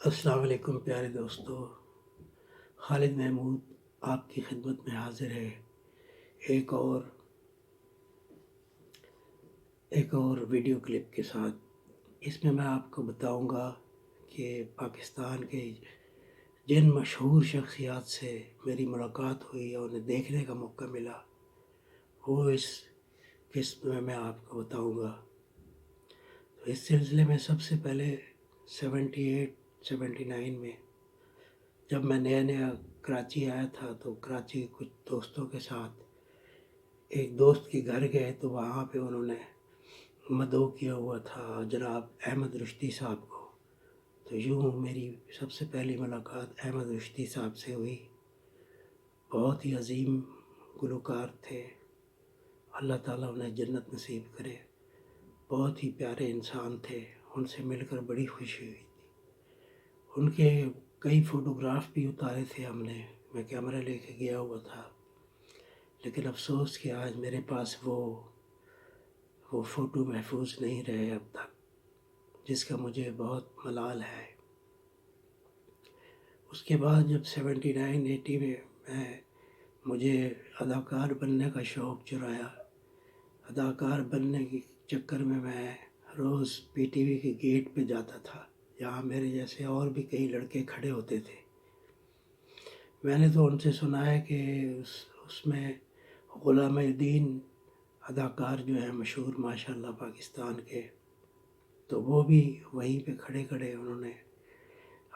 السلام علیکم پیارے دوستو، خالد محمود آپ کی خدمت میں حاضر ہے ایک اور ویڈیو کلپ کے ساتھ۔ اس میں آپ کو بتاؤں گا کہ پاکستان کے جن مشہور شخصیات سے میری ملاقات ہوئی اور انہیں دیکھنے کا موقع ملا، وہ اس قسط میں آپ کو بتاؤں گا۔ تو اس سلسلے میں سب سے پہلے 79 میں جب میں نیا کراچی آیا تھا تو کراچی کچھ دوستوں کے ساتھ ایک دوست کے گھر گئے، تو وہاں پہ انہوں نے مدعو کیا ہوا تھا جناب احمد رشدی صاحب کو۔ تو یوں میری سب سے پہلی ملاقات احمد رشدی صاحب سے ہوئی۔ بہت ہی عظیم گلوکار تھے، اللہ تعالیٰ انہیں جنت نصیب کرے۔ بہت ہی پیارے انسان تھے، ان سے مل کر بڑی خوشی ہوئی تھی۔ ان کے کئی فوٹوگراف بھی اتارے تھے ہم نے، میں کیمرہ لے کے گیا ہوا تھا، لیکن افسوس کہ آج میرے پاس وہ فوٹو محفوظ نہیں رہے اب تک، جس کا مجھے بہت ملال ہے۔ اس کے بعد جب 79-80 میں مجھے اداکار بننے کا شوق چرایا، اداکار بننے کے چکر میں روز پی ٹی وی کے گیٹ پہ جاتا تھا، جہاں میرے جیسے اور بھی کئی لڑکے کھڑے ہوتے تھے۔ میں نے تو ان سے سنا ہے کہ اس میں غلام الدین اداکار جو ہے مشہور ماشاءاللہ پاکستان کے، تو وہ بھی وہیں پہ کھڑے کھڑے انہوں نے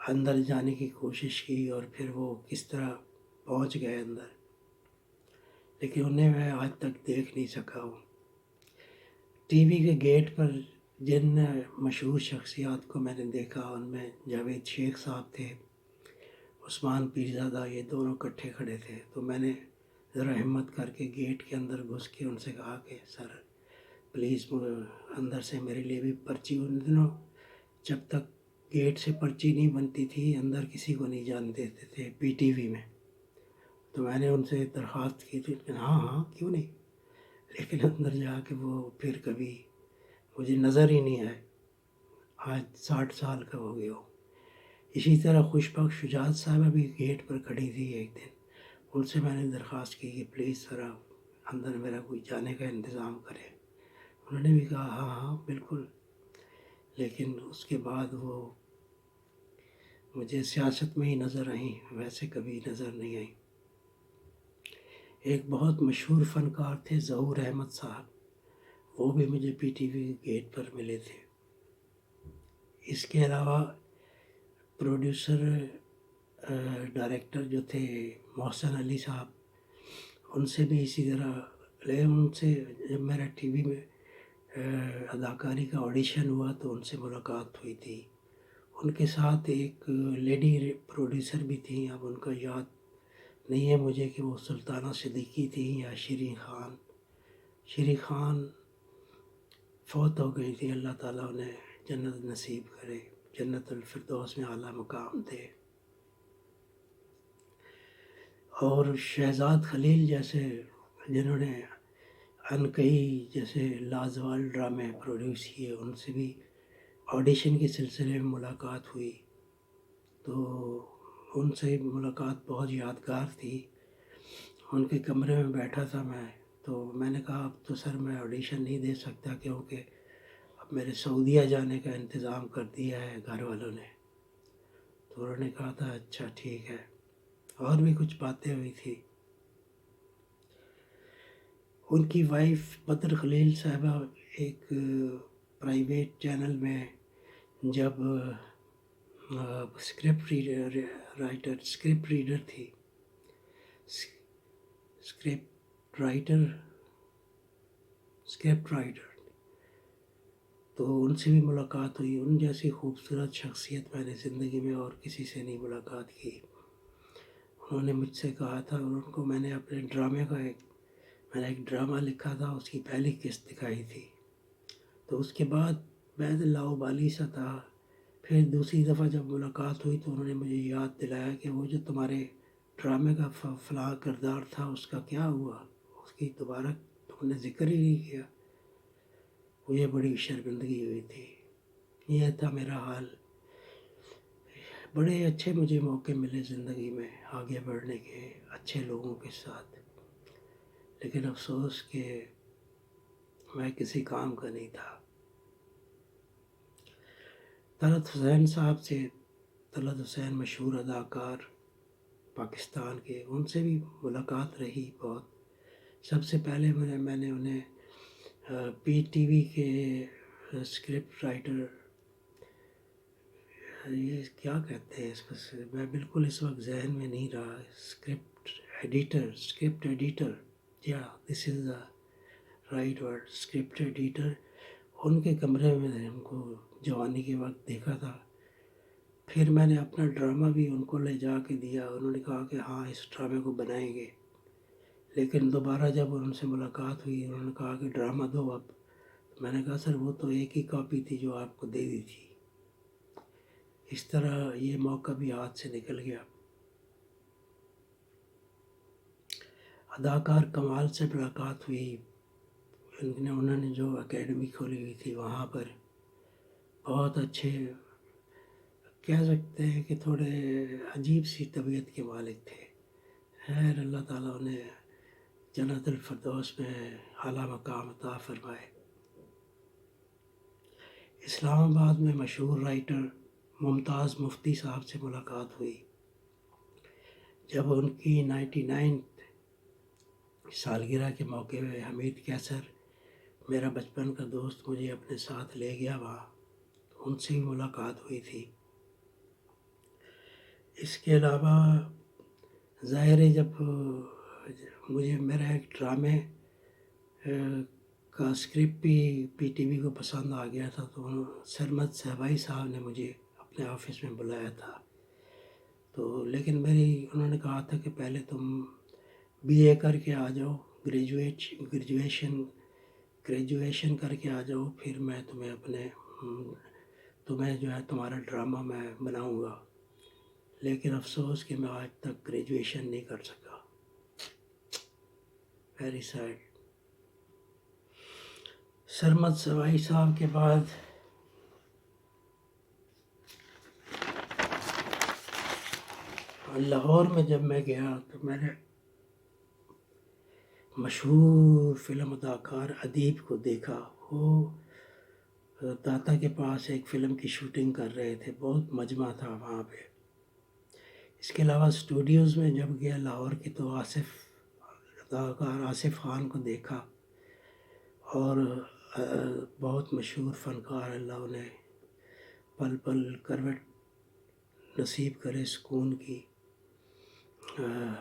اندر جانے کی کوشش کی، اور پھر وہ کس طرح پہنچ گئے اندر، لیکن انہیں میں آج تک دیکھ نہیں سکا ہوں۔ ٹی وی کے گیٹ پر جن مشہور شخصیات کو میں نے دیکھا، ان میں جاوید شیخ صاحب تھے، عثمان پیرزادہ، یہ دونوں کٹھے کھڑے تھے۔ تو میں نے ذرا ہمت کر کے گیٹ کے اندر گھس کے ان سے کہا کہ سر پلیز اندر سے میرے لیے بھی پرچی۔ ان دنوں جب تک گیٹ سے پرچی نہیں بنتی تھی، اندر کسی کو نہیں جانے دیتے تھے پی ٹی وی میں۔ تو میں نے ان سے درخواست کی تھی کہ ہاں کیوں نہیں، لیکن اندر جا کے وہ پھر کبھی مجھے نظر ہی نہیں آئے۔ آج 60 سال کا ہو گیا ہوں۔ اسی طرح خوشبخش شجاعت صاحبہ بھی گیٹ پر کھڑی تھی ایک دن، ان سے میں نے درخواست کی کہ پلیز ذرا اندر میرا کوئی جانے کا انتظام کرے۔ انہوں نے بھی کہا ہاں بالکل، لیکن اس کے بعد وہ مجھے سیاست میں ہی نظر آئیں، ویسے کبھی نظر نہیں آئیں۔ ایک بہت مشہور فنکار تھے ظہور احمد صاحب، وہ بھی مجھے پی ٹی وی گیٹ پر ملے تھے۔ اس کے علاوہ پروڈیوسر ڈائریکٹر جو تھے محسن علی صاحب، ان سے بھی اسی طرح، لیکن ان سے جب میرا ٹی وی میں اداکاری کا آڈیشن ہوا تو ان سے ملاقات ہوئی تھی۔ ان کے ساتھ ایک لیڈی پروڈیوسر بھی تھیں، اب ان کا یاد نہیں ہے مجھے کہ وہ سلطانہ صدیقی تھیں یا شیریں خان۔ شیریں خان فوت ہو گئی تھی، اللہ تعالیٰ انہیں جنت نصیب کرے، جنت الفردوس میں اعلیٰ مقام دے۔ اور شہزاد خلیل جیسے جنہوں نے انکئی جیسے لازوال ڈرامے پروڈیوس کیے، ان سے بھی آڈیشن کے سلسلے میں ملاقات ہوئی۔ تو ان سے ملاقات بہت یادگار تھی۔ ان کے کمرے میں بیٹھا تھا میں، تو میں نے کہا اب تو سر میں آڈیشن نہیں دے سکتا، کیونکہ اب میرے سعودیہ جانے کا انتظام کر دیا ہے گھر والوں نے۔ تو انہوں نے کہا تھا اچھا ٹھیک ہے، اور بھی کچھ باتیں ہوئی تھی۔ ان کی وائف بدر خلیل صاحبہ ایک پرائیویٹ چینل میں جب اسکرپٹ ریڈر تھی، اسکرپٹ رائٹر، تو ان سے بھی ملاقات ہوئی۔ ان جیسی خوبصورت شخصیت میں نے زندگی میں اور کسی سے نہیں ملاقات کی۔ انہوں نے مجھ سے کہا تھا، اور ان کو میں نے اپنے ڈرامے کا میں نے ایک ڈرامہ لکھا تھا، اس کی پہلی قسط دکھائی تھی، تو اس کے بعد میں لاؤبالی سا تھا۔ پھر دوسری دفعہ جب ملاقات ہوئی تو انہوں نے مجھے یاد دلایا کہ وہ جو تمہارے ڈرامے کا فلاں کردار تھا، اس کا کیا ہوا، اس کی دوبارہ تم نے ذکر ہی نہیں کیا۔ مجھے بڑی شرمندگی ہوئی تھی۔ یہ تھا میرا حال بڑے اچھے مجھے موقع ملے زندگی میں آگے بڑھنے کے اچھے لوگوں کے ساتھ، لیکن افسوس کہ میں کسی کام کا نہیں تھا۔ طلعت حسین صاحب سے، طلعت حسین مشہور اداکار پاکستان کے، ان سے بھی ملاقات رہی بہت۔ سب سے پہلے میں نے انہیں پی ٹی وی کے اسکرپٹ رائٹر، یہ کیا کہتے ہیں اس کو، میں بالکل اس وقت ذہن میں نہیں رہا، اسکرپٹ ایڈیٹر، یا this is the right word, script editor, ان کے کمرے میں ان کو جوانی کے وقت دیکھا تھا۔ پھر میں نے اپنا ڈرامہ بھی ان کو لے جا کے دیا، انہوں نے کہا کہ ہاں اس ڈرامے کو بنائیں گے، لیکن دوبارہ جب ان سے ملاقات ہوئی انہوں نے کہا کہ ڈرامہ دو اب۔ میں نے کہا سر وہ تو ایک ہی کاپی تھی جو آپ کو دے دی تھی۔ اس طرح یہ موقع بھی ہاتھ سے نکل گیا۔ اداکار کمال سے ملاقات ہوئی، انہوں نے جو اکیڈمی کھولی ہوئی تھی وہاں پر، بہت اچھے، کہہ سکتے ہیں کہ تھوڑے عجیب سی طبیعت کے مالک تھے۔ خیر اللہ تعالیٰ انہیں جنت الفردوس میں اعلیٰ مقام عطا فرمائے۔ اسلام آباد میں مشہور رائٹر ممتاز مفتی صاحب سے ملاقات ہوئی، جب ان کی 99 سالگرہ کے موقع پہ حمید کیسر، میرا بچپن کا دوست، مجھے اپنے ساتھ لے گیا وہاں، ان سے بھی ملاقات ہوئی تھی۔ اس کے علاوہ ظاہر ہے جب مجھے میرا ایک ڈرامے کا اسکرپٹ بھی پی ٹی وی کو پسند آ گیا تھا، تو سرمد صہبائی صاحب نے مجھے اپنے آفس میں بلایا تھا، تو لیکن انہوں نے کہا تھا کہ پہلے تم بی اے کر کے آ جاؤ، گریجویشن کر کے آ جاؤ، پھر میں تمہیں جو ہے تمہارا ڈرامہ میں بناؤں گا۔ لیکن افسوس کہ میں آج تک گریجویشن نہیں کر سکا، ویری سیڈ۔ سرمد صہبائی صاحب کے بعد لاہور میں جب میں گیا تو میں نے مشہور فلم اداکار ادیب کو دیکھا، وہ داتا کے پاس ایک فلم کی شوٹنگ کر رہے تھے، بہت مجمع تھا وہاں پہ۔ اس کے علاوہ اسٹوڈیوز میں جب گیا لاہور کی تو اداکار آصف خان کو دیکھا، اور بہت مشہور فنکار، اللہ انہیں پل پل کروٹ نصیب کرے سکون کی،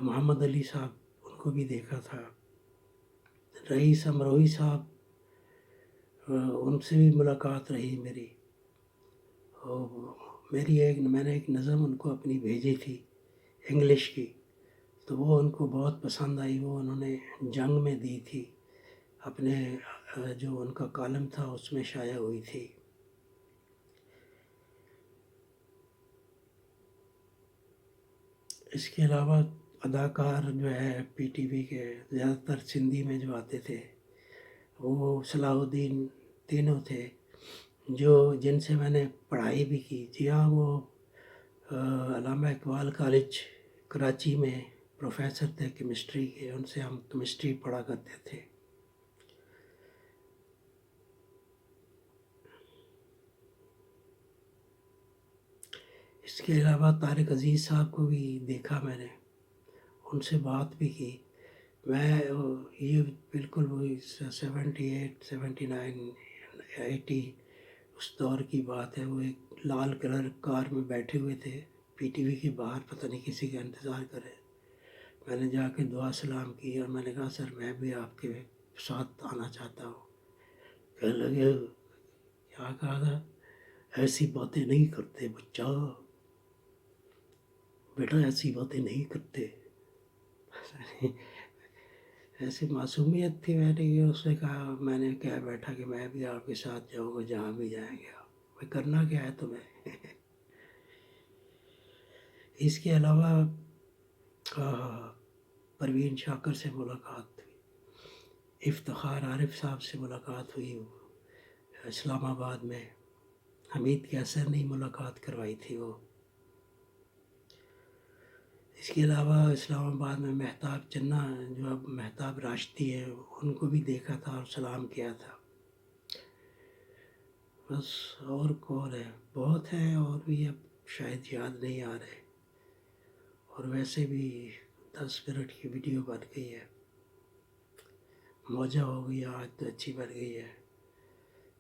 محمد علی صاحب، ان کو بھی دیکھا تھا۔ رئیس امروہی صاحب، ان سے بھی ملاقات رہی میری، میں نے ایک نظم ان کو اپنی بھیجی تھی انگلش کی، تو وہ ان کو بہت پسند آئی، وہ انہوں نے جنگ میں دی تھی، اپنے جو ان کا کالم تھا اس میں شائع ہوئی تھی۔ اس کے علاوہ اداکار جو ہے پی ٹی وی کے زیادہ تر سندھی میں جو آتے تھے، وہ صلاح الدین تینوں تھے، جن سے میں نے پڑھائی بھی کی۔ جی ہاں، وہ علامہ اقبال کالج کراچی میں پروفیسر تھے کیمسٹری کے، ان سے ہم کیمسٹری پڑھا کرتے تھے۔ اس کے علاوہ طارق عزیز صاحب کو بھی دیکھا میں نے، ان سے بات بھی کی۔ یہ بالکل وہی 78 79 80 اس دور کی بات ہے، وہ ایک لال کلر کار میں بیٹھے ہوئے تھے پی ٹی وی کے باہر، پتہ نہیں کسی کا انتظار کرے۔ میں نے جا کے دعا سلام کی اور میں نے کہا سر میں بھی آپ کے ساتھ آنا چاہتا ہوں۔ کہنے لگے کیا کہا تھا، ایسی باتیں نہیں کرتے بچہ، بیٹا ایسی باتیں نہیں کرتے۔ ایسی معصومیت تھی میری، اس نے کہا، میں نے کہا بیٹھا کہ میں بھی آپ کے ساتھ جاؤں گا جہاں بھی جائیں گے، میں کرنا کیا ہے تمہیں۔ اس کے علاوہ پروین شاکر سے ملاقات ہوئی، افتخار عارف صاحب سے ملاقات ہوئی اسلام آباد میں، حمید کیسر نے ملاقات کروائی تھی وہ۔ اس کے علاوہ اسلام آباد میں مہتاب چنا جو اب مہتاب راشدی ہے ان کو بھی دیکھا تھا اور سلام کیا تھا. بس اور کون ہے، بہت ہیں اور بھی اب شاید یاد نہیں آ رہے. اور ویسے بھی 10 منٹ کی ویڈیو بن گئی ہے، موجہ ہو گئی، آج تو اچھی بن گئی ہے.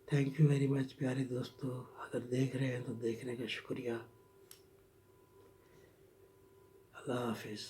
تھینک یو ویری مچ پیارے دوستو، اگر دیکھ رہے ہیں تو دیکھنے کا شکریہ. اللہ حافظ.